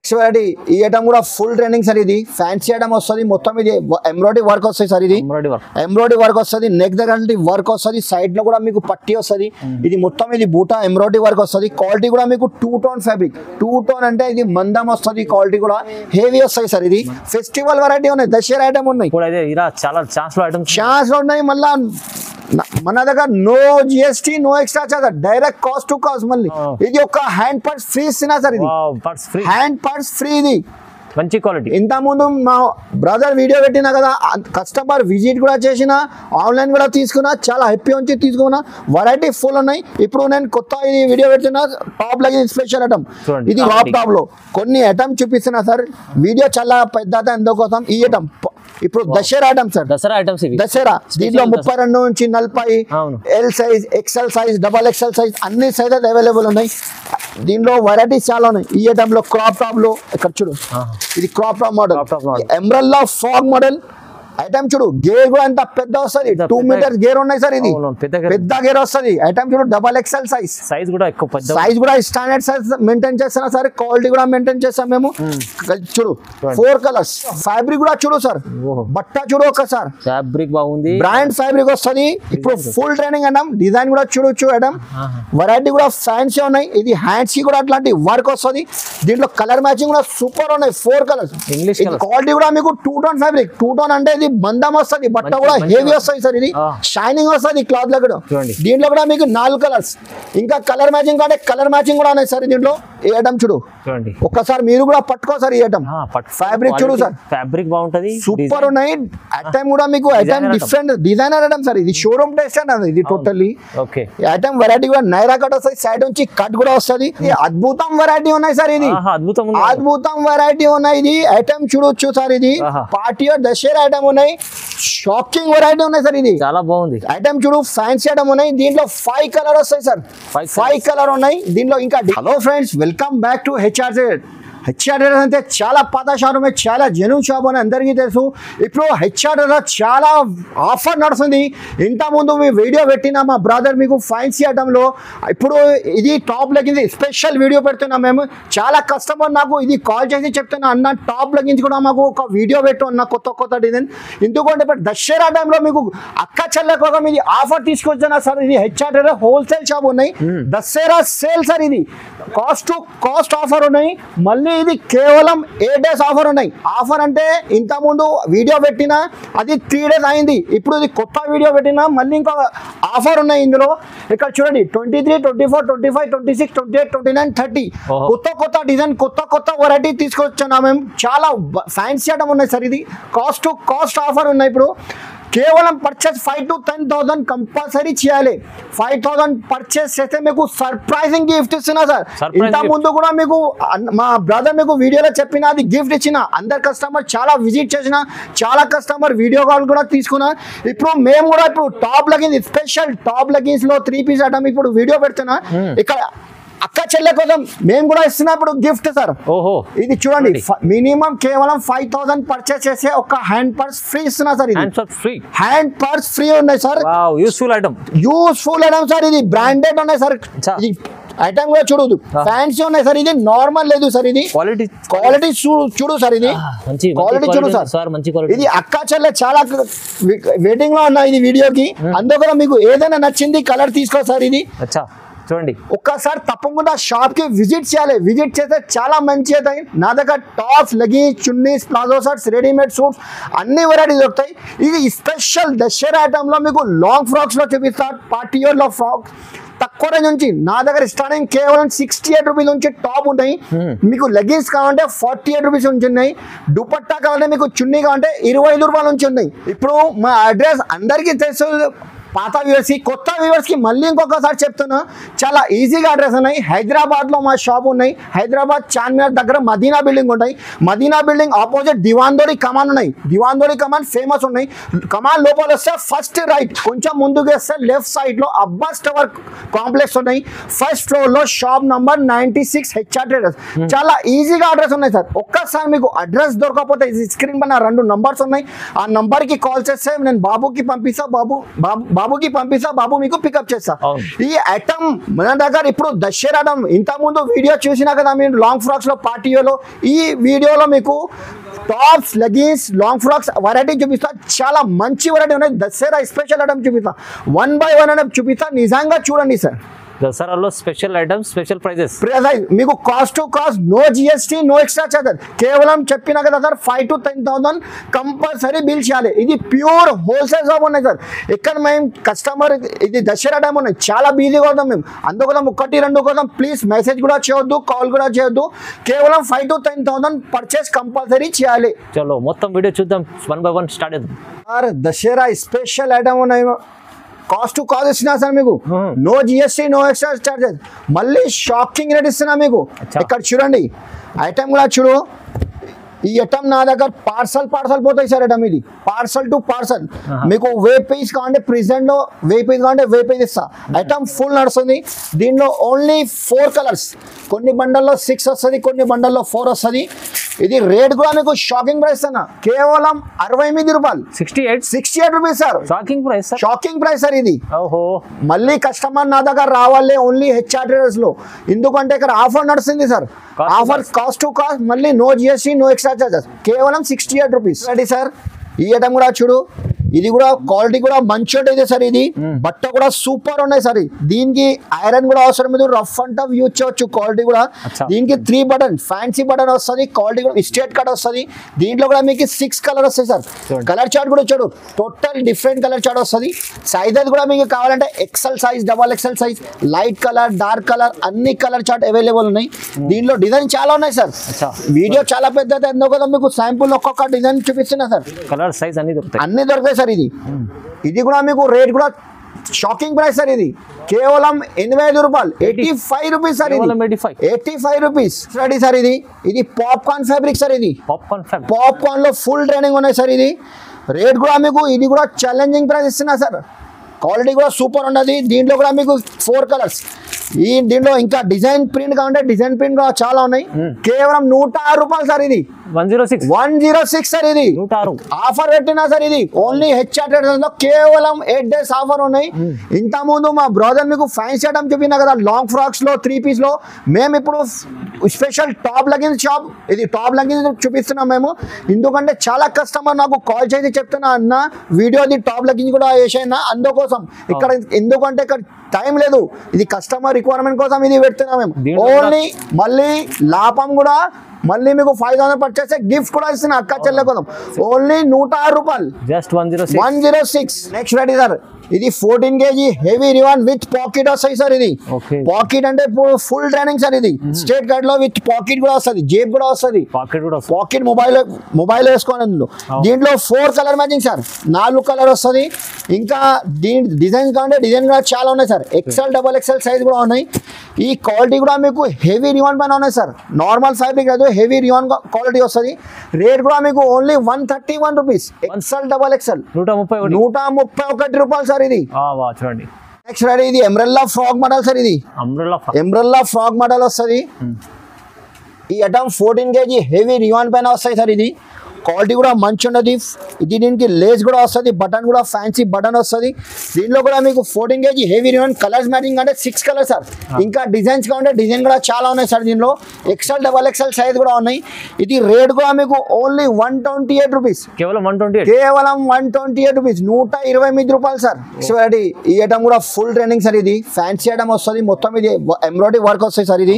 Next variety ఈ item కూడా full trending sir. ఇది ఫ్యాన్సీ ఐటమ్ వస్తుంది, మొత్తం ఇది ఎంబ్రాయిడరీ వర్క్ వస్తుంది సార్. ఇది ఎంబ్రాయిడరీ వర్క్ వస్తుంది, నెక్ దగ్గర వర్క్ వస్తుంది, సైడ్ లో కూడా మీకు పట్టి వస్తుంది. ఇది మొత్తం ఇది బూటా ఎంబ్రాయిడరీ వర్క్ వస్తుంది. క్వాలిటీ కూడా మీకు 2 టోన్ ఫ్యాబ్రిక్. 2 టోన్ అంటే ఇది మందం వస్తుంది, క్వాలిటీ కూడా హెవీ వస్తాయి సార్. ఇది ఫెస్టివల్ వెరైటీ ఉన్నాయి, దసరా ఐటమ్ ఉన్నాయి, చాలా ఛాన్స్ ఉన్నాయి. మళ్ళా మన దగ్గర no GST, no extra charge, direct cost to cost. మళ్ళీ ఇది ఒక హ్యాండ్ పర్స్ ఫ్రీ ఇస్తున్నా సార్. ఇది హ్యాండ్ పర్స్ ఫ్రీ, ఇది మంచి క్వాలిటీ. ఇంత ముందు మా బ్రదర్ వీడియో పెట్టినా కదా, కస్టమర్ విజిట్ కూడా చేసిన, ఆన్లైన్ కూడా తీసుకున్నా, చాలా హ్యాపీ ఉంచి తీసుకున్నా. వెరైటీ ఫుల్ ఉన్నాయి. ఇప్పుడు నేను కొత్త ఇది వీడియో పెడుతున్నా, టాప్ లెగిన్ స్పెషల్ ఐటమ్. ఇది టాప్ లో కొన్ని ఐటమ్ చూపిస్తున్నా సార్. వీడియో చాలా పెద్ద ఎందుకోసం ఈ ఐటమ్ ఇప్పుడు దసరా ఐటమ్ సార్. దసరా దీంట్లో 32 నుంచి 40 L size, XL size, double XL size అన్ని సైజెస్ అవైలబుల్ ఉన్నాయి. దీంట్లో వెరైటీస్ చాలా ఉన్నాయి. ఈ ఐటమ్ లో క్రాప్ టాప్ లో ఇక్కడ చూడు, ఇది crop top model, emerald fog model item చూడు. గేర్ కూడా ఎంత పెద్ద వస్తుంది, 2 మీటర్స్ గేర్ ఉన్నాయి సార్. ఇది పెద్ద గేర్ వస్తుంది. ఐటమ్ చూడు, డబల్ ఎక్సెల్ సైజ్, సైజ్ కూడా స్టాండర్డ్ సైజ్ మెయింటైన్ చేస్తున్నా సార్. క్వాలిటీ కూడా మెయింటైన్ చేస్తాం మేము. చూడు 4 కలర్స్. ఫ్యాబ్రిక్ కూడా చూడు సార్, బట్ట చూడు ఒకసారి, ఫ్యాబ్రిక్ బాగుంది, బ్రాండ్ ఫ్యాబ్రిక్ వస్తుంది. ఇప్పుడు ఫుల్ ట్రైనింగ్ ఐటమ్. డిజైన్ కూడా చూడొచ్చు ఐటమ్. వెరైటీ కూడా ఫ్యాన్సీ ఉన్నాయి. ఇది హ్యాండ్స్ కి కూడా అట్లాంటి వర్క్ వస్తుంది. దీంట్లో కలర్ మ్యాచింగ్ కూడా సూపర్ ఉన్నాయి, 4 కలర్స్. క్వాలిటీ కూడా మీకు 2 టోన్ ఫ్యాబ్రిక్. 2 టోన్ అంటే ఇది మందం వస్తుంది, బట్ట కూడా హెవీ వస్తుంది సార్. ఇది షైనింగ్ వస్తుంది క్లాత్ లో కూడా. దీంట్లో కూడా మీకు 4 కలర్స్. ఇంకా కలర్ మ్యాచింగ్ అంటే కలర్ మ్యాచింగ్ కూడా ఉన్నాయి సార్ దీంట్లో. ఈ ఐటమ్ చూడు, ఒక్కసారి మీరు కూడా పట్టుకో సార్. ఈ ఐటమ్ ఫ్యాబ్రిక్ చూడు సార్, ఫ్యాబ్రిక్ బాగుంటది, సూపర్ ఉన్నాయి. ఐటమ్ కూడా మీకు item different designer item sir. ఇది షోరూమ్ టెస్ట్ అన్నది ఇది టోటల్లీ. ఐటమ్ వెరైటీ కూడా నైరా కట్ వస్తుంది, సైడ్ నుంచి కట్ కూడా వస్తుంది. అద్భుతం వెరైటీ ఉన్నాయి సార్. ఇది అద్భుతం వెరైటీ ఉన్నాయి. ఇది ఐటమ్ చూడొచ్చు సార్. ఇది పార్టీ దసరా ఐటమ్ ఉన్నాయి, షాకింగ్ వెరైటీ ఉన్నాయి సార్. ఇది చాలా బాగుంది. ఐటమ్ చూడు, ఫ్యాన్సీ ఐటమ్ ఉన్నాయి. దీంట్లో 5 కలర్ వస్తాయి సార్, 5 కలర్ ఉన్నాయి దీంట్లో. ఇంకా hello friends, welcome back to HRZ. HRZ అంటే చాలా పాత షాప్, చాలా జెన్యూన్ షాప్ అని అందరికీ తెలుసు. ఇప్పుడు హెచ్ఆర్జెడ్ చాలా ఆఫర్ నడుస్తుంది. ఇంతకుముందు మీ వీడియో పెట్టినా మా బ్రదర్ మీకు ఫ్యాన్సీ ఐటమ్లో. ఇప్పుడు ఇది టాప్ లెగిన్స్ స్పెషల్ వీడియో పెడుతున్నాం మేము. చాలా కస్టమర్ నాకు ఇది కాల్ చేసి చెప్తున్నా, అన్న టాప్ లెగిన్స్ కూడా మాకు ఒక వీడియో పెట్టు అన్న, కొత్త డిజైన్. ఎందుకంటే ఇప్పుడు దసరా టైంలో మీకు అక్క చెల్లె కోసం ఇది ఆఫర్ తీసుకొచ్చిన సార్. ఇది హెచ్ఆర్జెడ్ హోల్సేల్ షాప్ ఉన్నాయి, దసరా సేల్ సార్. ఇది కాస్ట్ టు కాస్ట్ ఆఫర్ ఉన్నాయి. మళ్ళీ ఇది కేవలం 8 days ఆఫర్ ఉన్నాయి. ఆఫర్ అంటే ఇంతకుముందు వీడియో పెట్టినా అది 3 days అయింది. ఇప్పుడు ఇది కొత్త వీడియో పెట్టినా మళ్ళీ ఇంకా ఆఫర్ ఉన్నాయి ఇందులో. ఇక్కడ చూడండి 23, 24, 25, 26, 28, 29, 30 కొత్త డిజైన్, కొత్త వెరైటీ తీసుకొచ్చాను మేము. చాలా ఫ్యాన్సీ ఐటమ్ ఉన్నాయి సార్. ఇది కాస్ట్ టు కాస్ట్ ఆఫర్ ఉన్నాయి. ఇప్పుడు కేవలం పర్చేస్ 5,000 to 10,000 కంపల్సరీ చేయాలి. 5,000 పర్చేస్ చేస్తే మీకు సర్ప్రైజింగ్ గిఫ్ట్ ఇస్తున్నా సార్. ఇంత ముందు కూడా మీకు మా బ్రదర్ మీకు వీడియోలో చెప్పిన అది గిఫ్ట్ ఇచ్చిన. అందరు కస్టమర్ చాలా విజిట్ చేసిన, చాలా కస్టమర్ వీడియో కాల్ కూడా తీసుకున్నా. ఇప్పుడు మేము కూడా ఇప్పుడు top leggings special top leggings లో 3 piece ఐటమ్ ఇప్పుడు వీడియో పెడుతున్నా. ఇక్కడ అక్క చెల్లె కోసం మేము కూడా ఇస్తున్నప్పుడు గిఫ్ట్ సార్. ఇది చూడండి, మినిమం కేవలం 5,000 పర్చేస్ చేసే ఒక హ్యాండ్ పర్స్ ఫ్రీ ఇస్తున్నా సార్. ఇది హ్యాండ్ పర్స్ ఫ్రీ ఉన్నాయి సార్. Useful item sir. ఇది బ్రాండెడ్ ఉన్నాయి సార్. ఐటమ్ కూడా చూడదు, ఫ్యాన్సీ ఉన్నాయి సార్. ఇది నార్మల్ లేదు సార్. ఇది క్వాలిటీ చూడు సార్. ఇది క్వాలిటీ చూడు సార్. ఇది అక్క చెల్లె చాలా వెయిటింగ్ లో ఉన్నాయి ఇది వీడియోకి. అందుకని మీకు ఏదైనా నచ్చింది కలర్ తీసుకో సార్. ఇది చూడండి, ఒక్కసారి తప్పకుండా షాప్ కి విజిట్ చేయాలి. విజిట్ చేస్తే చాలా మంచి అవుతాయి. నా దగ్గర tops, leggings, chunnis, palazzo shirts, readymade suits అన్ని వెరైటీస్ దొరుకుతాయి. ఇది స్పెషల్ దసరా ఐటమ్ లో మీకు లాంగ్ ఫ్రాక్స్ లో చూపిస్తారు. పార్టీ వేర్ లో ఫ్రాక్ తక్కువ రేంజ్ నుంచి నా దగ్గర స్టార్టింగ్ కేవలం 68 రూపీస్ నుంచి టాప్ ఉంటాయి. మీకు లెగిన్స్ కావాలంటే 48 రూపీస్ నుంచి ఉన్నాయి. దుపట్టా కావాలంటే మీకు చున్నీ కావాలంటే 25 రూపాయల నుంచి ఉన్నాయి. ఇప్పుడు మా అడ్రస్ అందరికీ తెలుసు, పాత వ్యూవర్స్ కి, కొత్త వ్యూవర్స్ కి మళ్ళీ ఇంకొకసారి చెప్తున్నా. చాలా ఈజీగా అడ్రస్ ఉన్నాయి. హైదరాబాద్ లో మా షాప్ ఉన్నాయి. హైదరాబాద్ చార్మినార్ దగ్గర మదీనా బిల్డింగ్ ఉంటాయి. మదీనా బిల్డింగ్ ఆపోజిట్ దివాందోడి కమాన్ ఉన్నాయి. దివాందోడి కమాన్ ఫేమస్ ఉన్నాయి. కమాన్ లోపల వస్తే ఫస్ట్ రైట్, కొంచెం ముందుకు వస్తే లెఫ్ట్ సైడ్ లో అబ్బాస్ టవర్ కాంప్లెక్స్ ఉన్నాయి. ఫస్ట్ ఫ్లోర్ లో షాప్ నంబర్ 96 హెచ్ఆర్ ట్రేడర్స్. చాలా ఈజీగా అడ్రస్ ఉన్నాయి సార్. ఒక్కసారి మీకు అడ్రస్ దొరకకపోతే స్క్రీన్ పైన 2 నంబర్స్ ఉన్నాయి. ఆ నంబర్ కి కాల్ చేస్తే నేను బాబుకి పంపిస్తా. బాబుకి పంపిస్తా, బాబు మీకు పికప్ చేస్తా. అవును. ఈ ఐటమ్ మన దగ్గర ఇప్పుడు దసరా ఐటమ్ ఇంత ముందు వీడియో చూసినా కదా మీరు లాంగ్ ఫ్రాక్స్ లో పార్టీలో, ఈ వీడియోలో మీకు tops leggings long frocks variety చూపిస్తా. చాలా మంచి వెరైటీ ఉన్నాయి. దసరా స్పెషల్ ఐటమ్ చూపిస్తా, 1 by 1 ఐటమ్ చూపిస్తా. నిజంగా చూడండి సార్, దసరాలో స్పెషల్ ఐటమ్స్, స్పెషల్ ప్రైజెస్. మీకు cost to cost, no GST, no extra charges. కేవలం చెప్పినా కదా సార్ 5,000 to 10,000 కంపల్సరీ బిల్ చేయాలి. ఇది ప్యూర్ హోల్సేల్ షాప్ ఉన్నాయి సార్. ఇక్కడ మేము కస్టమర్ ఇది దసరా టైం ఉన్నాయి, చాలా బిజీగా అవుతాం మేము. అందుకోసం 1-2 కోసం ప్లీజ్ మెసేజ్ కూడా చేయొద్దు, కాల్ కూడా చేయొద్దు. కేవలం 5,000 to 10,000 పర్చేస్ కంపల్సరీ చేయాలి. చలో మొత్తం వీడియో చూద్దాం, 1 by 1 స్టార్ట్ చేద్దాం. సార్ దసరా స్పెషల్ ఐటమ్ ఉన్నాయి, కాస్ట్ టు కాస్ట్ ఇస్తున్నా సార్ మీకు. No GST, no extra charges. మళ్ళీ షాకింగ్ రేట్ ఇస్తున్నా మీకు. ఇక్కడ చూడండి ఐటమ్ కూడా చూడు. ఈ ఐటమ్ నా దగ్గర పార్సల్ పోతాయి సార్. ఐటమ్ ఇది పార్సల్ టు పార్సల్. మీకు వే పీస్ కావాలంటే ప్రెసెంట్ లో వే పీస్ కావాలంటే వే పీస్ ఇస్తా. ఐటమ్ ఫుల్ నడుస్తుంది. దీనిలో ఓన్లీ 4 కలర్స్, కొన్ని బండల్లో 6 వస్తుంది, కొన్ని బండల్లో 4 వస్తుంది. ఇది రేట్ కూడా మీకు షాకింగ్ ప్రైస్ అన్న, కేవలం 68 రూపాయలు. 68 rupees sir. Shocking price, shocking price sir ఇది. ఓహో. మళ్ళీ కస్టమర్ నా దగ్గర రావాలి ఓన్లీ హెచ్ఆర్ ట్రేడర్స్ లో, ఎందుకంటే ఇక్కడ ఆఫర్ నడుస్తుంది sir. Offer cost to cost, మళ్ళీ no GST, no extra charges, కేవలం 68 రూపీస్. Ready sir. ఈ ఐటమ్ కూడా చూడు, ఇది కూడా క్వాలిటీ కూడా మంచి ఉంటుంది సార్. ఇది బట్ట కూడా సూపర్ ఉన్నాయి సార్. దీనికి ఐరన్ కూడా అవసరం లేదు, రఫ్ అండ్ టఫ్ యూజ్ చేయొచ్చు. క్వాలిటీ కూడా దీనికి 3 బటన్ ఫ్యాన్సీ బటన్ వస్తుంది. క్వాలిటీ కూడా స్ట్రేట్ కట్ వస్తుంది. దీంట్లో కూడా మీకు 6 కలర్ వస్తాయి సార్. కలర్ చార్ట్ కూడా చూడు, టోటల్ డిఫరెంట్ కలర్ చార్ట్ వస్తుంది. సైజెస్ కూడా మీకు కావాలంటే XL size, XXL size, light colour, dark colour, అన్ని కలర్ చార్ట్ అవైలబుల్ ఉన్నాయి. దీనిలో డిజైన్ చాలా ఉన్నాయి సార్. వీడియో చాలా పెద్ద, ఎందుకంటే మీకు శాంపుల్ ఒక్కొక్క డిజైన్ చూపిస్తున్నా సార్. కలర్ సైజ్ అన్ని దొరుకుతాయి సార్. ఇది కూడా మీకు రేట్ కూడా షాకింగ్ ప్రైస్ సార్. ఇది కేవలం 85 రూపాయలు, 85 rupees sir. 85 rupees. Ready sir. ఇది పాప్కార్న్ ఫ్యాబ్రిక్ సార్. ఇది పాప్కార్న్ లో ఫుల్ ట్రైనింగ్ ఉన్నాయి సార్. ఇది రేట్ కూడా మీకు ఇది కూడా ఛాలెంజింగ్ ప్రైస్ ఇస్తున్నా సార్. క్వాలిటీ కూడా సూపర్ ఉన్నది. దీంట్లో కూడా మీకు 4 కలర్స్. దీంట్లో ఇంకా డిజైన్ ప్రింట్ కావాలంటే డిజైన్ ప్రింట్ కూడా చాలా ఉన్నాయి. కేవలం 106 రూపాయలు సార్. ఇది 106 సార్. ఇది ఆఫర్ పెట్టినా సార్. ఇది ఓన్లీ హెచ్ఆర్ ట్రేడర్స్ లో కేవలం 8 days ఆఫర్ ఉన్నాయి. ఇంత ముందు మా బ్రదర్ మీకు ఫ్యాన్సీ ఐటమ్ చూపినా కదా, లాంగ్ ఫ్రాక్స్ లో 3 piece లో. మేము ఇప్పుడు స్పెషల్ టాప్ లెగిన్స్ షాప్, ఇది టాప్ లెగిన్స్ చూపిస్తున్నాం మేము. ఎందుకంటే చాలా కస్టమర్ నాకు కాల్ చేసి చెప్తున్నా, అన్న వీడియోది టాప్ లెగిన్స్ కూడా వేసేనా, అందుకోసం ఇక్కడ. ఎందుకంటే ఇక్కడ టైం లేదు, ఇది కస్టమర్ రిక్వైర్మెంట్ కోసం ఇది పెడుతున్నాం మేము. ఓన్లీ మళ్ళీ లాభం కూడా మళ్ళీ మీకు 5,000 పర్చేస్తే గిఫ్ట్ కూడా ఇస్తున్నా అక్క చెల్లె కోసం. ఓన్లీ 106 రూపాయలు, జస్ట్ 106. Next ready sir. ఇది 14 kg హెవీ రివాన్ విత్ పాకెట్ వస్తాయి సార్. ఇది పాకెట్ అంటే ఫుల్ ట్రైనింగ్ సార్. ఇది స్ట్రేట్ కట్ లో విత్ పాకెట్ కూడా వస్తుంది, జేబ్ కూడా వస్తుంది. పాకెట్ మొబైల్ వేసుకోండి. అందులో దీంట్లో 4 కలర్ మ్యాచింగ్ సార్. 4 కలర్ వస్తుంది. ఇంకా దీని డిజైన్ కావాలంటే డిజైన్ కూడా చాలా ఉన్నాయి సార్. XL, XXL సైజ్ కూడా ఉన్నాయి. ఈ క్వాలిటీ కూడా మీకు హెవీ రివాన్ పైన ఉన్నాయి సార్. నార్మల్ ఫ్యాబ్రిక్ కాదు, హెవీ రివాన్ క్వాలిటీ వస్తుంది. రేట్ కూడా మీకు ఓన్లీ 131 రూపీస్. XL, XXL 131 రూపాయలు సార్. ఇది చూడండి. Next ready. ఇది ఎంబ్రెల్లా ఫ్రాక్ మోడల్ సార్. ఇది ఎంబ్రెల్లా ఫ్రాక్ మోడల్ వస్తుంది. ఈ ఐటమ్ 14 kg హెవీ రివాన్ పైన వస్తాయి సార్. ఇది క్వాలిటీ కూడా మంచి ఉన్నది. ఇది దీనికి లేస్ కూడా వస్తుంది, బటన్ కూడా ఫ్యాన్సీ బటన్ వస్తుంది. దీనిలో కూడా మీకు 14 kg హెవీ రివాన్ కలర్స్ మ్యాచింగ్ అంటే 6 కలర్స్ సార్. ఇంకా డిజైన్స్ కావాలంటే డిజైన్ కూడా చాలా ఉన్నాయి సార్. దీనిలో XL, XXL సైజ్ కూడా ఉన్నాయి. ఇది రేట్ కూడా మీకు ఓన్లీ 128 రూపీస్. కేవలం 128 రూపీస్, 128 రూపాయలు సార్. ఈ ఐటమ్ కూడా ఫుల్ ట్రెండింగ్ సార్. ఇది ఫ్యాన్సీ ఐటమ్ వస్తుంది. మొత్తం ఇది ఎంబ్రాయిడరీ వర్క్ వస్తుంది సార్. ఇది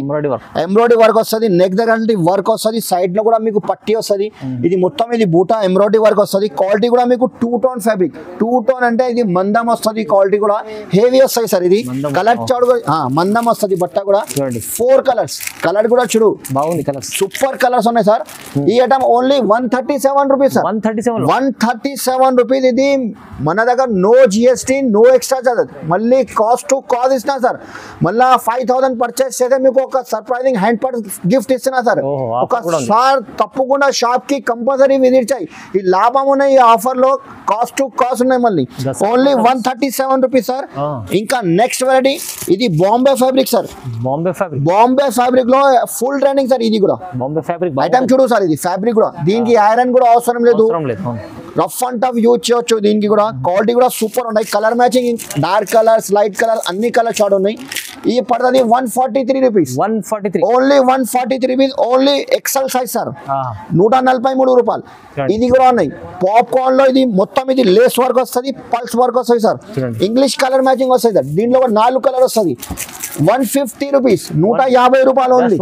ఎంబ్రాయిడరీ వర్క్ వస్తుంది. నెక్ దగ్గర వర్క్ వస్తుంది. సైడ్ లో కూడా మీకు పట్టి వస్తుంది. ఇది మొత్తం ఇది బూటా ఎంబ్రాయిడరీ వర్క్ వస్తుంది. క్వాలిటీ కూడా మీకు 2 tone ఫ్యాబ్రిక్. 2 tone అంటే ఇది మందం వస్తుంది. క్వాలిటీ కూడా హెవీ వస్తుంది సార్. ఇది కలర్ చాడు మందం వస్తుంది. బట్ట కూడా 4 కలర్స్. కలర్ కూడా చూడు బాగుంది. కలర్ సూపర్ కలర్స్ ఉన్నాయి సార్. ఈ item only 137 rupees sir. 137 rupees. ఇది మన దగ్గర no GST, no extra charges. మళ్ళీ కాస్ట్ టు కాస్ట్ ఇస్తున్నా సార్. మళ్ళీ 5,000 పర్చేస్ చేస్తే మీకు ఒక సర్ప్రైజింగ్ హ్యాండ్ పర్స్ గిఫ్ట్ ఇస్తున్నా సార్. ఒకసారి తప్పకుండా షాప్ కి కంపల్సరీ విజిట్ చేయి. ఈ లాభం ఉన్నాయి. ఈ ఆఫర్ లో కాస్ట్ టు కాస్ట్ ఉన్నాయి. మళ్ళీ ఓన్లీ 137 రూపీస్ సార్. ఇంకా నెక్స్ట్ వెరైటీ. ఇది Bombay fabric sir. Bombay fabric లో ఫుల్ ట్రెండింగ్ సార్. ఇది కూడా బాంబే ఫ్యాబ్రిక్ ఐటమ్ చూడు సార్. ఇది ఫ్యాబ్రిక్ కూడా దీనికి ఐరన్ కూడా అవసరం లేదు. రఫ్ అండ్ టఫ్ యూజ్ చేయొచ్చు. దీనికి కూడా క్వాలిటీ కూడా సూపర్ ఉన్నాయి. Colour matching dark colours light colour అన్ని కలర్ షార్ట్ ఉన్నాయి. ఈ పడుతుంది 143 rupees. 143 only 143 rupees. Only XL size sir. 143 రూపాయలు. ఇది కూడా ఉన్నాయి. పాప్కార్న్ లో ఇది మొత్తం ఇది లేస్ వర్క్ వస్తుంది, పల్స్ వర్క్ వస్తుంది సార్. ఇంగ్లీష్ కలర్ మ్యాచింగ్ వస్తుంది సార్. దీంట్లో కూడా 4 కలర్ వస్తుంది. 150 రూపీస్, 150 రూపాయలు ఉంది.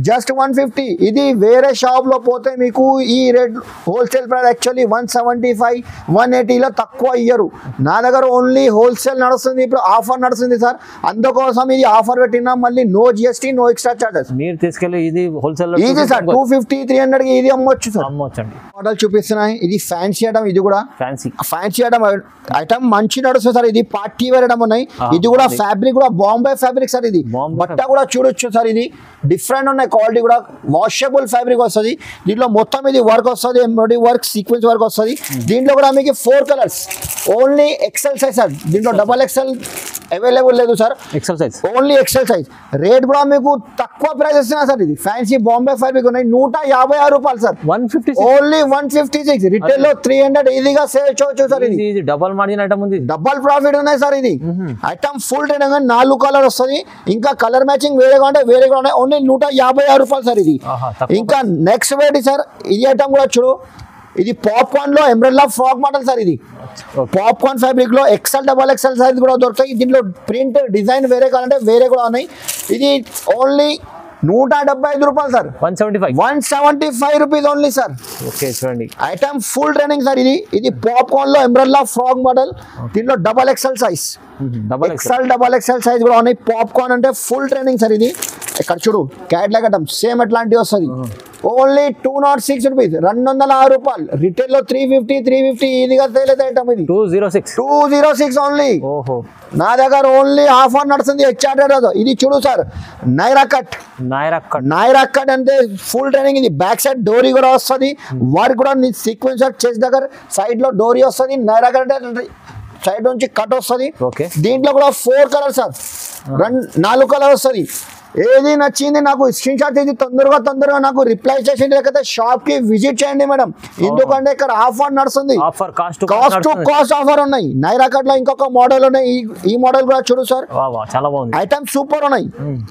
జస్ట్ 150. ఇది వేరే షాప్ లో పోతే మీకు ఈ రేట్ హోల్సేల్ ప్రైస్ యాక్చువల్లీ 175 180 లో తక్కువ ఇయ్యరు. నా దగ్గర ఓన్లీ హోల్సేల్ నడుస్తుంది. ఇప్పుడు ఆఫర్ నడుస్తుంది సార్, అందుకోసం ఇది ఆఫర్ పెట్టినా. మళ్ళీ no GST, no extra charges. మీరు తీసుకెళ్ళి ఇది హోల్సేల్ ఇది సార్ 250 300 కి ఇది అమ్మొచ్చు సార్. అమ్మొచ్చండి. మోడల్ చూపిస్తున్నాయి. ఇది ఫ్యాన్సీ ఐటమ్. ఇది కూడా ఫ్యాన్సీ ఐటమ్. ఐటమ్ మంచి నడుస్తుంది సార్. ఇది పార్టీ వేర్ ఐటమ్ ఉన్నాయి. ఇది కూడా ఫ్యాబ్రిక్ కూడా బాంబే ఫ్యాబ్రిక్ సార్. ఇది బట్ట కూడా చూడొచ్చు సార్. ఇది డిఫరెంట్ ఉన్నాయి. క్వాలిటీ కూడా వాషబుల్ ఫ్యాబ్రిక్ వస్తుంది. దీంట్లో మొత్తం ఇది వర్క్ వస్తుంది, ఎంబ్రాయిడరీ వర్క్, సీక్వెన్స్ వర్క్ వస్తుంది. దీంట్లో కూడా మీకు 4 colours. Only XL size sir. దీంట్లో డబల్ ఎక్సెల్ అవైలబుల్ లేదు sir. XL size, only XL size. Rate కూడా మీకు తక్కువ ప్రైస్ ఇస్తున్నా సార్. ఇది ఫ్యాన్సీ బాంబే ఫ్యాబ్రిక్ ఉన్నాయి. 156 రూపాయలు సార్. 156, ఓన్లీ 156. రిటైల్ లో 300 ఈజీగా సేవ్ చేయొచ్చు సార్. ఇది డబల్ మార్జిన్ ఐటమ్ ఉంది, డబల్ ప్రాఫిట్ ఉన్నాయి సార్. ఇది ఐటమ్ ఫుల్ ట్రెండ్. 4 కలర్ వస్తుంది. ఇంకా కలర్ మ్యాచింగ్ వేరేగా ఉంటాయి, వేరేగా ఉన్నాయి. ఓన్లీ 156 రూపాయలు సార్. ఇది ఇంకా నెక్స్ట్ వెరైటీ సార్. ఇది ఐటమ్ కూడా చూడు. ఇది పాప్కార్న్ లో ఎంబ్రెల్లా ఫ్రాక్ మోడల్ సార్. ఇది పాప్కార్న్ ఫ్యాబ్రిక్ లో ఎక్సెల్ డబల్ ఎక్సెల్ సైజ్ కూడా దొరుకుతాయి. దీంట్లో ప్రింట్ డిజైన్ వేరే కావాలంటే వేరే కూడా ఉన్నాయి. ఇది ఓన్లీ 175 రూపాయలు sir. 175 rupees only sir. Okay చూడండి. Item full trending sir. ఇది పాప్కార్న్ లో ఎంబ్రెల్లా ఫ్రాక్ మోడల్. దీంట్లో double XL size, XL double XL size కూడా ఉన్నాయి. పాప్కార్న్ అంటే ఫుల్ ట్రెండింగ్ సార్. ఇది ఇక్కడ చూడు క్యాట్లాగ్ ఐటమ్ సేమ్ అట్లాంటివి వస్తుంది. ఓన్లీ 206 రూపీస్, 206 రూపాయలు. రిటైల్ లో 350 ఈజీగా సేల్ అయితే ఐటమ్. ఇది 206 ఓన్లీ. నా దగ్గర ఓన్లీ ఆఫర్ నడుస్తుంది. హెచ్ఆర్ ఇది చూడు సార్. నైరా కట్ అంటే ఫుల్ ట్రైనింగ్. ఇది బ్యాక్ సైడ్ డోరీ కూడా వస్తుంది. వర్క్ కూడా సీక్వెన్స్ చెస్ట్ దగ్గర సైడ్ లో డోరీ వస్తుంది. నైరా కట్ అంటే సైడ్ నుంచి కట్ వస్తుంది. దీంట్లో కూడా 4 కలర్ సార్. 4 కలర్ వస్తుంది. ఏది నచ్చింది నాకు స్క్రీన్ షాట్ తీసి తొందరగా నాకు రిప్లై చేసి, లేకపోతే షాప్ కి విజిట్ చేయండి మేడం. ఎందుకంటే ఇక్కడ ఆఫర్ నడుస్తుంది. కాస్ట్ ఆఫర్ ఉన్నాయి. నైరా కట్ లో ఇంకొక మోడల్ ఉన్నాయి. ఈ మోడల్ కూడా చూడు సార్. ఐటమ్ సూపర్ ఉన్నాయి.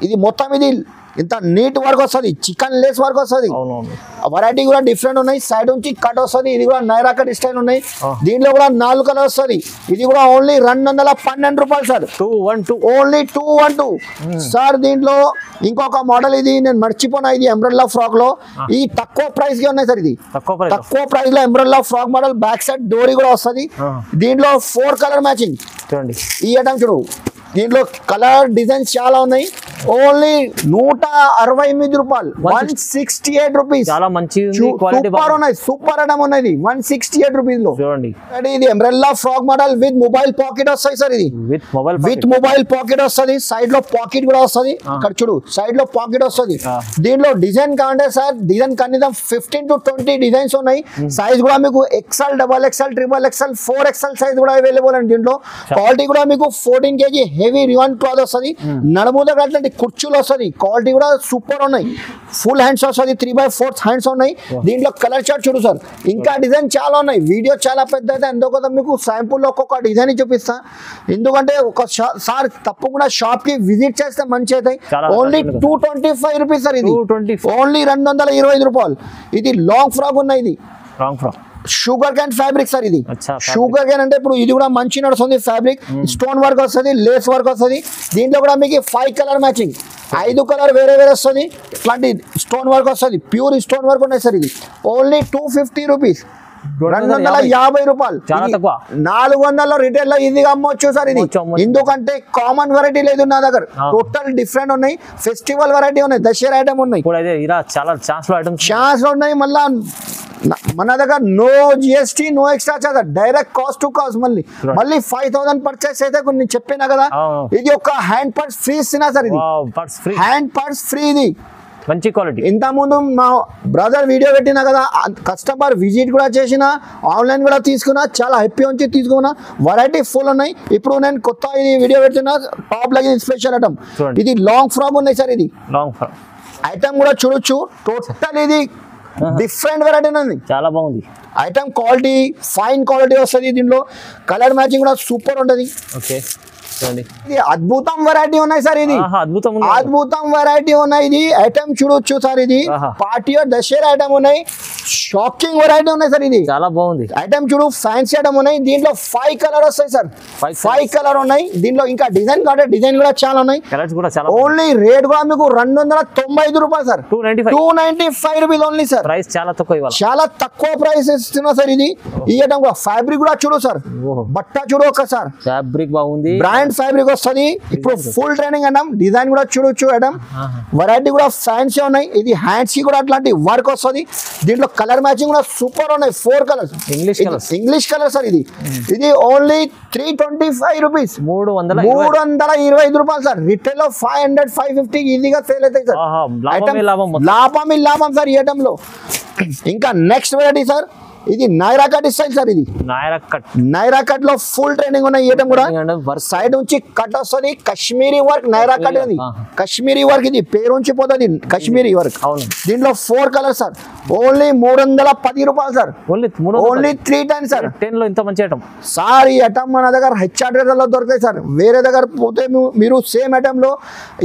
ఇది మొత్తం ఇది ఇంత నీట్ వర్క్ వస్తుంది. చికెన్ లేస్ వర్క్ వస్తుంది. వెరైటీ కూడా డిఫరెంట్ ఉన్నాయి. సైడ్ నుంచి కట్ వస్తుంది. ఇది కూడా నైరా కట్ స్టైల్ ఉన్నాయి. దీంట్లో కూడా 4 కలర్ వస్తుంది. ఇది కూడా ఓన్లీ 212 రూపాయలు సార్. 212, only 212 sir. దీంట్లో ఇంకొక మోడల్ ఇది నేను మర్చిపోయినా. ఇది ఎంబ్రెల్లా ఫ్రాక్ లో ఈ తక్కువ ప్రైస్ కి ఉన్నాయి సార్. ఇది తక్కువ ప్రైస్ లో umbrella frock model. Back side డోరీ కూడా వస్తుంది. దీంట్లో 4 కలర్ మ్యాచింగ్. చూడండి ఈ ఐటమ్ చూడు. దీంట్లో కలర్ డిజైన్స్ చాలా ఉన్నాయి. ఓన్లీ 168 రూపాయలు. 168 రూపీస్. చాలా మంచి సూపర్ ఉన్నాయి. సూపర్ ఐటమ్ ఉన్నది 168 రూపీస్ లో. చూడండి ఇది umbrella frock model with mobile pocket వస్తాయి సార్. ఇది విత్ మొబైల్ పాకెట్ వస్తుంది. సైడ్ లో పాకెట్ కూడా వస్తుంది. ఇక్కడ చూడు సైడ్ లో పాకెట్ వస్తుంది. దీంట్లో డిజైన్ కావాలంటే సార్ డిజైన్ కనీసం 15 to 20 డిజైన్స్ ఉన్నాయి. సైజ్ కూడా మీకు XL, double XL, triple XL, 4XL size కూడా అవైలబుల్ అండి. దీంట్లో క్వాలిటీ కూడా మీకు 14 kg హెవీ రివాన్ క్లాత్ వస్తుంది. నడుము దగ్గర అట్లాంటి కుర్చీలు వస్తుంది. క్వాలిటీ కూడా సూపర్ ఉన్నాయి. ఫుల్ హ్యాండ్స్ వస్తుంది. 3/4 హ్యాండ్స్ ఉన్నాయి. దీంట్లో కలర్ చార్ట్ చూడు సార్. ఇంకా డిజైన్ చాలా ఉన్నాయి. వీడియో చాలా పెద్ద అయితే అందుకోసం మీకు శాంపుల్ ఒక్కొక్క డిజైన్ చూపిస్తా. ఎందుకంటే ఒకసారి తప్పకుండా షాప్ కి విజిట్ చేస్తే మంచి అవుతాయి. Only 225 rupees sir. ఇది ఓన్లీ 225 రూపాయలు. ఇది లాంగ్ ఫ్రాక్ ఉన్నాయి. ఇది long frock sugar cane fabric sir. ఇది షుగర్ క్యాన్ అంటే ఇప్పుడు ఇది కూడా మంచి నడుస్తుంది. ఫ్యాబ్రిక్ స్టోన్ వర్క్ వస్తుంది, లేస్ వర్క్ వస్తుంది. దీంట్లో కూడా మీకు 5 కలర్ మ్యాచింగ్. 5 కలర్ వేరే వస్తుంది. ఇట్లాంటి స్టోన్ వర్క్ వస్తుంది. ప్యూర్ స్టోన్ వర్క్ ఉన్నాయి సార్. ఇది ఓన్లీ 250 రూపీస్, 250 రూపాయలు. 400 రిటైల్ లో ఈజీగా అమ్మొచ్చు సార్. ఇది ఎందుకంటే కామన్ వెరైటీ లేదు నా దగ్గర. టోటల్ డిఫరెంట్ ఉన్నాయి. ఫెస్టివల్ వెరైటీ ఉన్నాయి. దసరా ఐటమ్ ఉన్నాయి. ఛాన్స్ ఉన్నాయి. మళ్ళా మన దగ్గర no GST, no extra charge. Direct cost to cost. మళ్ళీ 5000 పర్చేస్ అయితే కొన్ని చెప్పినా కదా. ఇది ఒక హ్యాండ్ పర్స్ ఫ్రీ ఇస్తున్నా సార్. ఇది హ్యాండ్ పర్స్ ఫ్రీ. ఇది మంచి క్వాలిటీ. ఇంత ముందు మా బ్రదర్ వీడియో పెట్టినా కదా. కస్టమర్ విజిట్ కూడా చేసిన, ఆన్లైన్ కూడా తీసుకున్నా. చాలా హ్యాపీ ఉంచి తీసుకున్నా. వెరైటీ ఫుల్ ఉన్నాయి. ఇప్పుడు నేను కొత్త ఇది వీడియో పెడుతున్నా. Top line special item. ఇది లాంగ్ ఫ్రాక్ ఉన్నాయి సార్. ఇది లాంగ్ ఫ్రాక్ ఐటమ్ కూడా చూడొచ్చు. టోటల్ ఇది డిఫరెంట్ వెరైటీ ఉంది, చాలా బాగుంది. ఐటమ్ క్వాలిటీ ఫైన్ క్వాలిటీ వస్తుంది దీంట్లో, కలర్ మ్యాచింగ్ కూడా సూపర్ ఉంటుంది. ఓకే చూడండి, ఇది అద్భుతం వెరైటీ ఉన్నాయి సార్, ఇది అద్భుతం అద్భుతం వెరైటీ ఉన్నాయి. ఇది ఐటమ్ చూడొచ్చు సార్, ఇది పార్టీ దసరా ఐటమ్ ఉన్నాయి, షాకింగ్ వెరైటీ ఉన్నాయి సార్. ఇది చాలా బాగుంది ఐటమ్ చూడు, ఫ్యాన్సీ ఐటమ్ ఉన్నాయి. దీంట్లో 5 కలర్ వస్తాయి సార్, 5 కలర్ ఉన్నాయి. దీంట్లో ఇంకా డిజైన్ కావాలి, డిజైన్ కూడా చాలా ఉన్నాయి. ఓన్లీ రేట్ కూడా మీకు 295 రూపాయలు sir, 295 rupees only sir. Price చాలా తక్కువ ఇవ్వాలి, చాలా తక్కువ ప్రైస్ ఇస్తున్నా సార్. ఇది ఈ ఐటమ్ కూడా ఫ్యాబ్రిక్ కూడా చూడు సార్, బట్ట చూడు ఒకసారి, ఫ్యాబ్రిక్ బాగుంది, బ్రాండ్ ఫ్యాబ్రిక్ వస్తుంది. ఇప్పుడు ఫుల్ ట్రైనింగ్ అన్నాం, డిజైన్ కూడా చూడొచ్చు ఐటమ్, వెరైటీ కూడా ఫ్యాన్సీ ఉన్నాయి. ఇది హ్యాండ్స్ కి కూడా అట్లాంటి వర్క్ వస్తుంది. దీంట్లో కలర్ మ్యాచింగ్ కూడా సూపర్ ఉన్నాయి, 4 కలర్స్, ఇంగ్లీష్ కలర్ సార్. ఇది ఓన్లీ 325 రూపీస్, 325 రూపాయలు సార్. రిటైల్ లో 500 550 ఈజీగా సేల్ అవుతాయి సార్. లాభం సార్ ఈ ఐటమ్ లో. ఇంకా నెక్స్ట్ వెరైటీ సార్, ఇది నైరా కట్ స్టైల్ సార్. ఇది నైరా కట్ లో ఫుల్ ట్రైనింగ్ ఉన్న ఐటమ్ కూడా, సైడ్ నుంచి కట్ వస్తుంది, కశ్మీరీ వర్క్. నైరా కట్ అది కశ్మీరీ వర్క్, ఇది పేరు నుంచి పోతుంది కశ్మీరీ వర్క్. దీంట్లో 4 కలర్ సార్, ఓన్లీ 310 రూపాయలు సార్, ఓన్లీ 3 టైమ్స్ సార్. 10 లో ఇంత మంచి ఐటమ్ సార్. ఈ ఐటమ్ మన దగ్గర హెచ్ఆర్ లో దొరుకుతాయి సార్, వేరే దగ్గర పోతే మీరు సేమ్ ఐటమ్ లో,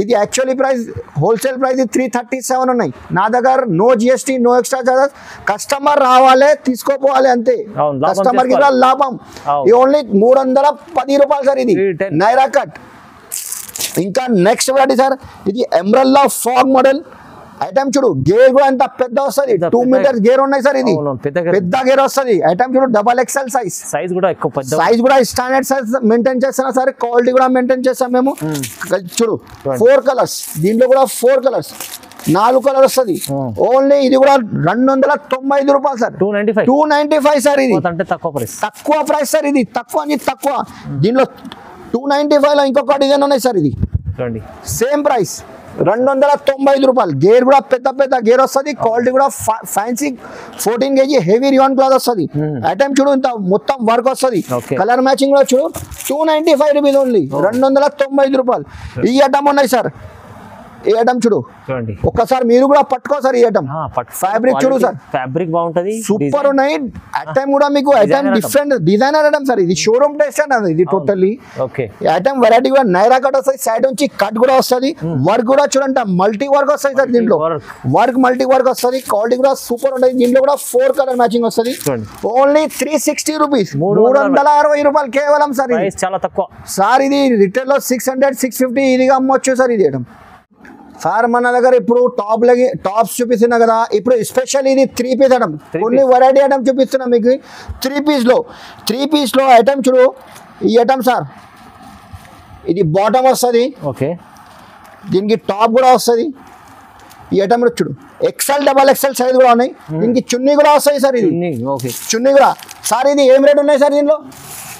ఇది యాక్చువల్లీ ప్రైస్ హోల్సేల్ ప్రైస్ 337 ఉన్నాయి. నా దగ్గర no GST, no extra charges. Customer రావాలి తీసుకోపోవాలి అంతే, కస్టమర్ కి కూడా లాభం. ఓన్లీ 310 రూపాయలు సార్. ఇది నైరా కట్. ఇంకా నెక్స్ట్ వెరైటీ సార్, ఇది ఎమరల్డ్ ఫాగ్ మోడల్ ఐటమ్ చూడు. గేర్ కూడా ఎంత పెద్ద వస్తుంది, 2 మీటర్స్ గేర్ ఉన్నాయి సార్. ఇది పెద్ద గేర్ వస్తుంది. ఐటమ్ చూడు, XXL సైజ్ కూడా ఎక్కువ, సైజ్ కూడా స్టాండర్డ్ సైజ్ మెయింటైన్ చేస్తున్నా సార్. క్వాలిటీ కూడా మెయింటైన్ చేస్తాం మేము. చూడు 4 కలర్స్, దీంట్లో కూడా 4 కలర్స్, 4 కలర్ వస్తుంది. ఓన్లీ ఇది కూడా 295 రూపాయలు సార్, 295 సార్. ఇది తక్కువ ప్రైస్ సార్, ఇది తక్కువ అని తక్కువ. దీనిలో 295 లో ఇంకొక డిజైన్ ఉన్నాయి సార్. ఇది సేమ్ ప్రైస్ 295 రూపాయలు. గేర్ కూడా పెద్ద గేర్ వస్తుంది, క్వాలిటీ కూడా fancy 14 kg heavy rayon cloth వస్తుంది. ఐటమ్ చూడు, ఇంత మొత్తం వర్క్ వస్తుంది, కలర్ మ్యాచింగ్ కూడా చూడు. 295 రూపీస్ ఓన్లీ, 295 రూపాయలు. ఈ ఐటమ్ ఉన్నాయి సార్. ఈ ఐటమ్ చూడు, ఒక్కసారి మీరు కూడా పట్టుకో సార్. ఈ ఐటమ్ ఫ్యాబ్రిక్ చూడు సార్, ఫ్యాబ్రిక్ బాగుంటది, సూపర్ ఉన్నాయి. ఐటమ్ కూడా మీకు item different designer item sir. ఇది షోరూమ్ టెస్ట్ అన్నది, ఇది టోటల్లీ ఐటమ్ వెరైటీ కూడా నైరా కట్ వస్తుంది, సైడ్ నుంచి కట్ కూడా వస్తుంది. వర్క్ కూడా చూడండి, మల్టీ వర్క్ వస్తుంది సార్. దీంట్లో వర్క్ మల్టీ వర్క్ వస్తుంది, క్వాలిటీ కూడా సూపర్ ఉంటుంది. దీంట్లో కూడా 4 కలర్ మ్యాచింగ్ వస్తుంది. ఓన్లీ 360 రూపీస్, 360 రూపాయలు కేవలం సార్. చాలా తక్కువ సార్. ఇది రిటైల్ లో 600 650 ఇదిగా అమ్మొచ్చు సార్. ఇది ఐటమ్ సార్ మన దగ్గర ఇప్పుడు టాప్స్ చూపిస్తున్నా కదా. ఇప్పుడు స్పెషల్ ఇది 3 పీస్ ఐటమ్, కొన్ని వెరైటీ ఐటమ్ చూపిస్తున్నా మీకు. 3 పీస్ లో ఐటమ్ చూడు. ఈ ఐటమ్ సార్, ఇది బాటమ్ వస్తుంది, దీనికి టాప్ కూడా వస్తుంది. ఈ ఐటమ్ కూడా చూడు, XL XXL సైజ్ కూడా ఉన్నాయి. దీనికి చున్నీ కూడా వస్తాయి సార్. ఇది చున్నీ కూడా సార్. ఇది ఏం రేట్ ఉన్నాయి సార్ దీనిలో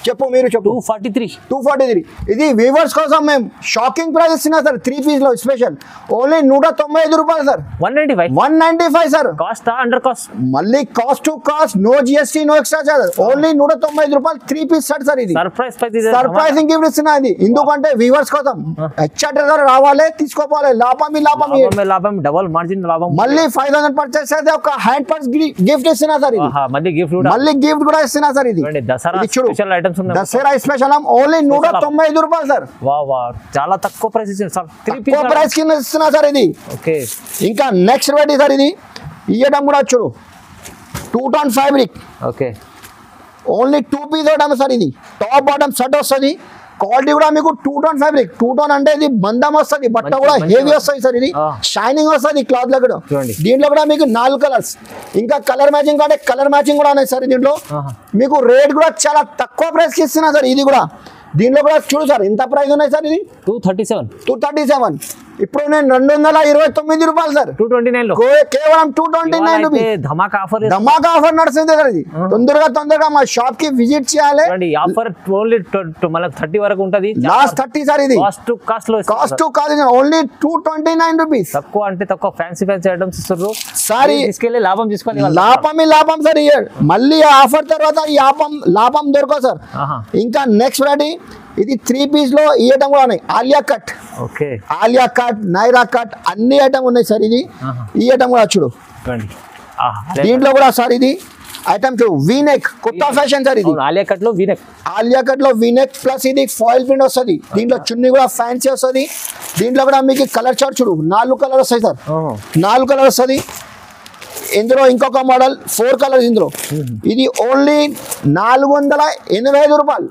చెప్పు, మీరు చెప్పు. 243. ఇది వీవర్స్ కోసం మేము షాకింగ్ ప్రైస్ ఇస్తున్నా సార్. 3 పీస్ లో స్పెషల్ ఓన్లీ 195 రూపాయలు sir. 195 sir. Cost under cost, మళ్ళీ cost to cost, no GST, no extra charges. Only 195 రూపాయలు 3 పీస్ సెట్ సార్. ఇది సర్ప్రైజింగ్ గిఫ్ట్ ఇస్తున్నా. ఇది ఎందుకంటే వీవర్స్ కోసం హెచ్ఆర్ రావాలి తీసుకోవాలి, లాభం డబుల్ మార్జిన్ లాభం. మళ్ళీ 5000 పర్చేస్ అయితే ఒక హ్యాండ్ పర్స్ గిఫ్ట్ ఇస్తున్నా సార్. ఇది మళ్ళీ గిఫ్ట్ కూడా ఇస్తున్నా సార్. ఇది చూడు, దసరా స్పెషల్ ఓన్లీ 195 రూపాయలు సార్. చాలా తక్కువ ప్రైస్ ఇచ్చింది సార్, తక్కువ ప్రైస్ కింద ఇస్తున్నా సార్. ఇది ఇంకా నెక్స్ట్ వెరైటీ సార్. ఇది ఈ ఐటమ్ కూడా చూడు, 2 tone fabric. Only 2 piece item sir. ఇది టాప్ బాటమ్ సెట్ వస్తుంది. క్వాలిటీ కూడా మీకు 2 టోన్ ఫ్యాబ్రిక్. 2 టోన్ అంటే ఇది బంధం వస్తుంది, బట్ట కూడా హెవీ వస్తుంది సార్. ఇది షైనింగ్ వస్తుంది క్లాత్ లో కూడా. దీంట్లో కూడా మీకు 4 కలర్స్, ఇంకా కలర్ మ్యాచింగ్ అంటే కలర్ మ్యాచింగ్ కూడా ఉన్నాయి సార్. దీంట్లో మీకు రేట్ కూడా చాలా తక్కువ ప్రైస్ కి ఇస్తున్నా సార్. ఇది కూడా దీంట్లో కూడా చూడు సార్, ఎంత ప్రైస్ ఉన్నాయి సార్. ఇది 237. ఇప్పుడు నేను 229 రూపాయలు సార్. 229 లో కేవలం 229 రూపీస్. ధమాకా ఆఫర్ నడుస్తుంది సార్. ఇది తొందరగా మా షాప్ కి విజిట్ చేయాలి. ఆఫర్ ఓన్లీ 30 వరకు ఉంటది, లాస్ట్ 30 సార్. ఇది కాస్ట్ ఓన్లీ 229 రూపీస్. తక్కువ అంటే తక్కువ ఫ్యాన్సీ ఐటమ్స్ ఇస్తారు సార్. తీసుకెళ్ళి లాభం తీసుకోవాలి, లాభం సార్. మళ్ళీ ఆఫర్ తర్వాత ఈ లాభం దొరకదు సార్. ఇంకా నెక్స్ట్ వెరైటీ, ఇది 3 పీస్ లో ఈ ఐటమ్ కూడా ఉన్నాయి. ఆలియా కట్, నైరా కట్ అన్ని ఐటమ్ ఉన్నాయి సార్. ఇది ఈ ఐటమ్ కూడా చూడు, దీంట్లో కూడా సార్ ఇది ఐటమ్ వీనెక్ కొత్త ఫ్యాషన్ సార్ ఇది. ఆలియా కట్ లో వీనెక్, ఆలియా కట్ లో వీనెక్ ప్లస్ ఇది ఫాయిల్ ప్రింట్ వస్తుంది. దీంట్లో చున్నీ కూడా ఫ్యాన్సీ వస్తుంది. దీంట్లో కూడా మీకు కలర్ చార్ట్ చూడు 4 కలర్ వస్తాయి సార్. 4 కలర్ వస్తుంది. ఇందులో ఇంకొక మోడల్ 4 కలర్స్ ఇందులో. ఇది ఓన్లీ 485 రూపాయలు.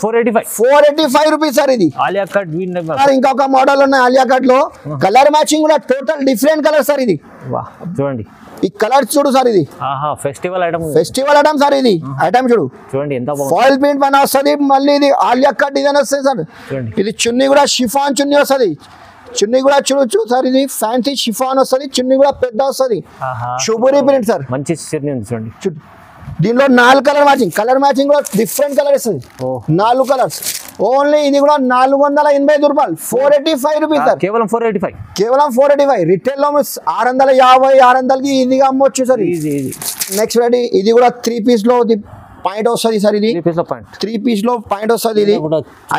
485 రూపీస్ సార్ ఇది ఆలియా కట్ వీనెక్. ఇంకొక మోడల్ ఉన్నాయి ఆలియా కట్ లో. కలర్ మ్యాచింగ్ కూడా టోటల్ డిఫరెంట్ కలర్ సార్ ఇది. చూడండి ఈ కలర్ చూడు సార్ ఇది festival item. Festival item sir ఇది. ఐటమ్ చూడు చూడండి ఎంత ఫాయిల్ ప్రింట్ పైన వస్తుంది. మళ్ళీ ఇది ఆలియా కట్ డిజైన్ వస్తుంది సార్. ఇది చున్నీ కూడా షిఫాన్ చున్నీ వస్తుంది. చున్నీ కూడా చూడొచ్చు సార్. ఇది ఫ్యాన్సీ షిఫాన్ వస్తుంది. చున్నీ కూడా పెద్ద వస్తుంది. Shibori print sir. మంచి చున్నీ ఉంది చూడండి. దీనిలో 4 కలర్ మ్యాచింగ్. కలర్ మ్యాచింగ్ కూడా డిఫరెంట్ కలర్ వస్తుంది. 4 కలర్స్. ఓన్లీ ఇది కూడా 485 రూపాయలు. 485 రూపీస్ సార్. కేవలం 485. కేవలం 485. రిటైల్ లో 650 600కి ఈజీగా అమ్మొచ్చు సార్. నెక్స్ట్ రెడీ ఇది కూడా 3 పీస్ లో పాయింట్ వస్తుంది సార్. ఇది 3 పీస్ లో పాయింట్ వస్తుంది. ఇది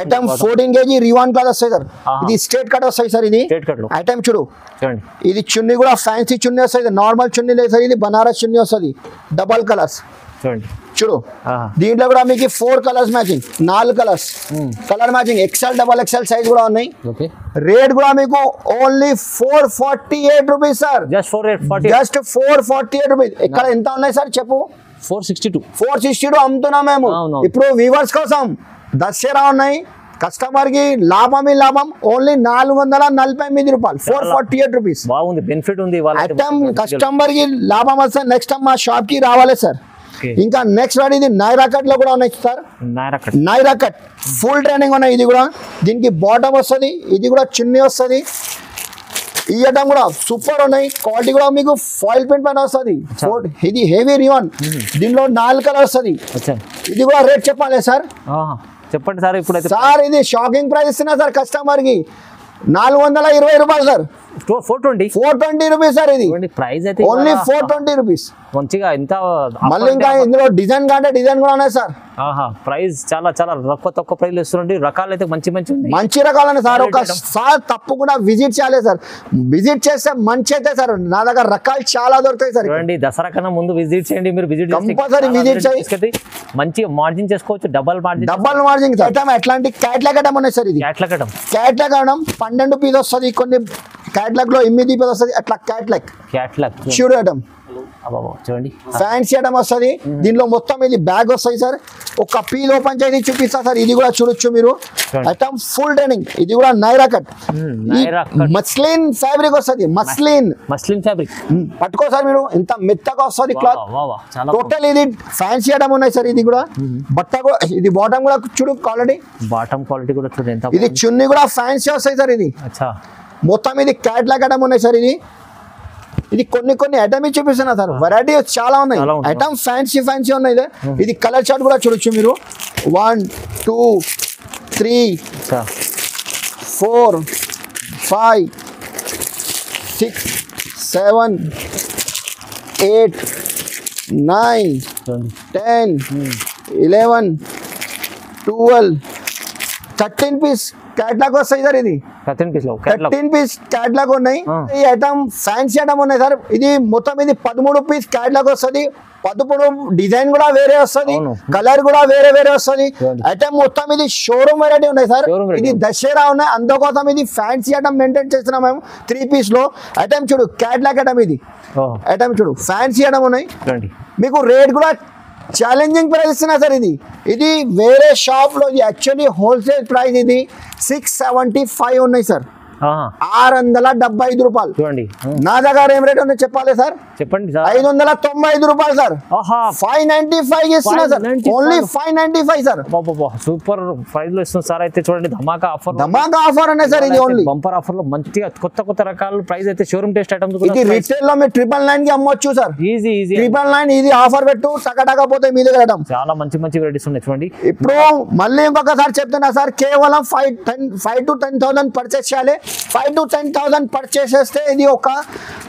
ఐటమ్ 14 kg రివాన్ క్లాత్ వస్తాయి సార్. ఇది స్ట్రేట్ కట్ వస్తాయి సార్. ఇది ఐటమ్ చూడు. ఇది చున్నీ కూడా ఫ్యాన్సీ చున్నీ వస్తుంది. నార్మల్ చున్నీ లేదు సార్. ఇది బనారస్ చున్నీ వస్తుంది. డబల్ కలర్స్ చూడు. దీంట్లో కూడా మీకు 4 colours matching. 4 colours colour matching. XL XXL size కూడా ఉన్నాయి. రేట్ కూడా మీకు only 448 rupees sir. Just 448 rupees. ఇక్కడ ఎంత ఉన్నాయి సార్ చెప్పు. 462 అమ్ముతున్నాం మేము ఇప్పుడు వ్యూవర్స్ కోసం. దసరా ఉన్నాయి. కస్టమర్ కి లాభమే లాభం. ఓన్లీ 448 రూపాయలు. 448 రూపీస్. బాగుంది, బెనిఫిట్ ఉంది. ఐటమ్ కస్టమర్ కి లాభం వస్తే నెక్స్ట్ టైం మా షాప్ కి రావాలి సార్. ఇంకా నెక్స్ట్ వాడి ఇది నైరా కట్ లో కూడా ఉన్నాయి sir. Naira cut full training ఉన్నాయి. ఇది కూడా దీనికి బాటమ్ వస్తుంది. ఇది కూడా చున్నీ వస్తుంది. ఈ ఐటమ్ కూడా సూపర్ ఉన్నాయి. క్వాలిటీ కూడా మీకు ఫాయిల్ ప్రింట్ పైన వస్తుంది. ఇది హెవీ రివాన్. దీనిలో 4 కలర్ వస్తుంది. ఇది కూడా రేట్ చెప్పాలి సార్. చెప్పండి సార్. ఇప్పుడు సార్ ఇది షాకింగ్ ప్రైస్ ఇస్తున్నా సార్ కస్టమర్ కి. 420 రూపాయలు సార్. 420 rupees sir. ఇది ప్రైస్ అయితే ఓన్లీ 420 రూపీస్. మంచిగా ఎంత. మళ్ళీ ఇంకా ఇందులో డిజైన్ కంటే డిజైన్ కూడా ఉన్నాయి సార్. ప్రైస్ చాలా చాలా తక్కువ ప్రైస్ ఇస్తుంది. రకాలు అయితే మంచి రకాలు సార్. ఒకసారి తప్పకుండా విజిట్ చేయాలి సార్. విజిట్ చేస్తే మంచి అయితే సార్. నా దగ్గర రకాలు చాలా దొరుకుతాయి సార్. చూడండి, దసరా కన్నా ముందు విజిట్ చేయండి. మీరు కంపల్సరీ విజిట్ చేయండి. మంచి మార్జిన్ చేసుకోవచ్చు. Double margin item. ఎట్లాంటి క్యాట్లాగ్ ఐటమ్ ఉన్నాయి సార్. ఇది క్యాట్లాగ్ ఐటమ్ 12 పీస్ వస్తుంది. కొన్ని క్యాట్లాగ్ లో 8 పీస్ వస్తుంది. అట్లా క్యాట్లాగ్ షూర్ ఐటమ్. చూడండి ఫ్యాన్సీ ఐటమ్ వస్తుంది. దీనిలో మొత్తం ఇది బ్యాగ్ వస్తాయి సార్. ఒక పీస్ ఓపెన్ చేసి చూపిస్తా సార్. ఇది కూడా చూడొచ్చు మీరు. Item full training. ఇది కూడా నైరా కట్. మస్లిన్ ఫ్యాబ్రిక్ వస్తుంది. మస్లిన్ ఫ్యాబ్రిక్ పట్టుకో సార్ మీరు. ఎంత మెత్తగా వస్తుంది క్లాత్. టోటల్ ఇది ఫ్యాన్సీ ఐటమ్ ఉన్నాయి సార్. ఇది కూడా బట్ట కూడా. ఇది బాటమ్ కూడా చూడు క్వాలిటీ. బాటమ్ క్వాలిటీ కూడా చూడండి. ఇది చున్నీ కూడా ఫ్యాన్సీ వస్తాయి సార్. ఇది మొత్తం ఇది క్యాట్లాగ్ ఐటమ్ ఉన్నాయి సార్. ఇది కొన్ని ఐటమ్ చూపిస్తున్నా సార్. వెరైటీ చాలా ఉన్నాయి. ఐటమ్ ఫ్యాన్సీ ఉన్నాయి. ఇది కలర్ చార్ట్ కూడా చూడొచ్చు మీరు. 1 2 3 4 5 6 7 8 9 10 11 12 13 పీస్ క్యాట్లాగ్ వస్తాయి సార్. ఇది 13 పీస్ క్యాట్లాగ్ ఉన్నాయి. ఈ ఐటమ్ ఫ్యాన్సీ ఐటమ్ ఉన్నాయి సార్. ఇది మొత్తం ఇది 13 పీస్ క్యాట్లాగ్ వస్తుంది. 13 డిజైన్ కూడా వేరే వస్తుంది. కలర్ కూడా వేరే వస్తుంది. ఐటమ్ మొత్తం ఇది షోరూమ్ వెరైటీ ఉన్నాయి సార్. ఇది దసరా ఉన్నాయి. అందుకోసం ఇది ఫ్యాన్సీ ఐటమ్ మెయింటైన్ చేస్తున్నాం మేము. 3 పీస్ లో ఐటమ్ చూడు. Catalogue item. ఇది ఐటమ్ చూడు. ఫ్యాన్సీ ఐటమ్ ఉన్నాయి. మీకు రేట్ కూడా ఛాలెంజింగ్ ప్రైస్ ఇస్తున్నా సార్. ఇది వేరే షాప్ లో యాక్చువల్లీ హోల్సేల్ ప్రైస్ ఇది 675 ఉన్నాయి సార్. 675 రూపాయలు. చూడండి నా దగ్గర ఏం రేట్ ఉందో చెప్పాలి సార్. చెప్పండి. 595 రూపాయలు సార్. 595 ఇస్తున్నా sir. Only 595 sir. Super price లో ఇస్తుంది సార్. అయితే చూడండి ధమాకా ఆఫర్ ఉన్నాయి సార్. ఇది ఓన్లీ బంపర్ ఆఫర్ లో మంచిగా కొత్త రకాల ప్రైస్ అయితే షోరూమ్ టెస్ట్ ఐటమ్స్. ఇది రిటైల్ లో మీరు 999 కి అమ్మొచ్చు సార్. ఈజీ 999 ఇది ఆఫర్ పెట్టు. టకటకపోతే మీ దగ్గర చాలా మంచి వెరైటీస్ ఉన్నాయి చూడండి. ఇప్పుడు మళ్ళీ ఇంకొకసారి చెప్తున్నా సార్. కేవలం 5 to 10,000 పర్చేస్ చేయాలి. 5 to 10,000 పర్చేస్ చేస్తే ఇది ఒక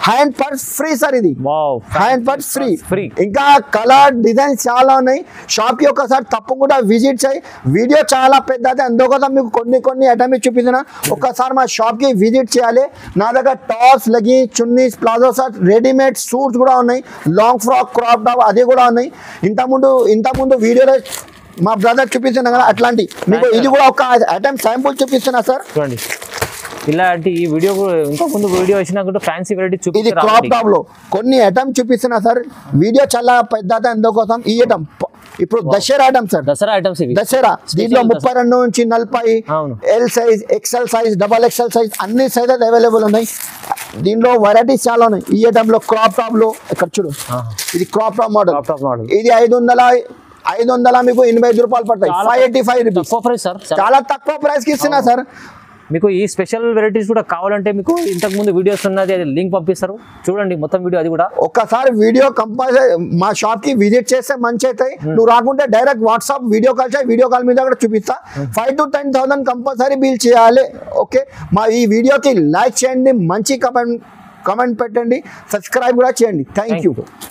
హ్యాండ్ పర్స్ ఫ్రీ సార్. ఇది wow hand purse free. Free. ఇంకా కలర్ డిజైన్స్ చాలా ఉన్నాయి. షాప్ కి ఒకసారి తప్పకుండా విజిట్ చేయి. వీడియో చాలా పెద్దది, అందుకోసం మీకు కొన్ని ఐటమ్స్ చూపించిన. ఒకసారి మా షాప్ కి విజిట్ చేయాలి. నా దగ్గర tops, leggings, chunnis, palazzo shirt, readymade suits కూడా ఉన్నాయి. లాంగ్ ఫ్రాక్, క్రాప్ టాప్ అది కూడా ఉన్నాయి. ఇంతకుముందు వీడియోలో మా బ్రదర్ చూపిస్తున్నా కదా అట్లాంటి మీకు ఇది కూడా ఒక ఐటమ్ శాంపుల్ చూపిస్తున్నా సార్. చూడండి ఇలాంటి ఈ వీడియో ఇంతకుముందు వీడియో వచ్చినా కూడా ఫ్యాన్సీ వెరైటీ ఇది చూపించారు. క్రాప్ టాప్ లో కొన్ని ఐటమ్ చూపిస్తున్నా సార్. వీడియో చాలా పెద్దది, అందుకోసం ఈ ఐటమ్ ఇప్పుడు Dussehra item sir. Dussehra items ఇవి. దసరా దీంట్లో 32 నుంచి 40 అవును. L size, XL size, double XL size అన్ని సైజెస్ అవైలబుల్ ఉన్నాయి. దీంట్లో వెరైటీస్ చాలా ఉన్నాయి. ఈ ఐటమ్ లో క్రాప్ టాప్ లో ఇక్కడ చూడు, ఇది క్రాప్ టాప్ మోడల్. ఇది 500 మీకు 85 రూపాయలు పడతాయి. 585 రూపీస్. తక్కువ ప్రైస్ సార్, చాలా తక్కువ ప్రైస్ కి ఇస్తున్నా సార్. మీకు ఈ స్పెషల్ వెరైటీస్ కూడా కావాలంటే మీకు ఇంతకు ముందు వీడియోస్ ఉన్నది, అది లింక్ పంపిస్తారు చూడండి మొత్తం వీడియో. అది కూడా ఒక్కసారి వీడియో కంపల్సరీ మా షాప్ కి విజిట్ చేస్తే మంచి అవుతాయి. నువ్వు రాకుంటే డైరెక్ట్ వాట్సాప్ వీడియో కాల్ చేయి, వీడియో కాల్ మీద కూడా చూపిస్తా. 5 to 10,000 కంపల్సరీ బిల్ చేయాలి. ఓకే, మా ఈ వీడియోకి లైక్ చేయండి, మంచి కమెంట్ పెట్టండి, సబ్స్క్రైబ్ కూడా చేయండి. Thank you.